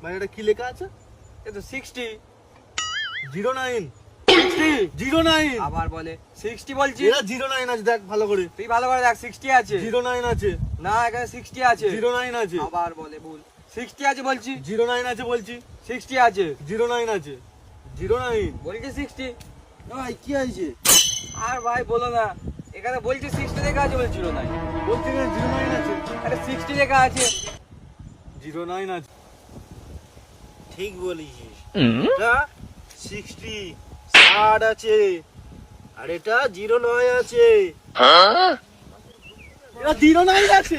মানে এটা কি লেখা আছে? এ তো 60। 09 60 09 আবার বলে 60 বলছি। এটা 09 আছে, দেখ ভালো করে। তুই ভালো করে দেখ 60 আছে। 09 আছে, না এখানে 60 আছে। 09 আছে, আবার বলে ভুল। 60 আছে বলছি। 09 আছে বলছি, 60 আছে 09 আছে, 09। বলছি 60। ভাই কি হয়েছে? আর ভাই বলো না, এখানে বলছি 60 লেখা আছে বলছিল না। বলছি না 09 আছে, আরে 60 লেখা আছে। 09 আছে। ঠিক বলেছিস, এটা 60 60 আছে, আর এটা 09 আছে। এটা 09 আছে।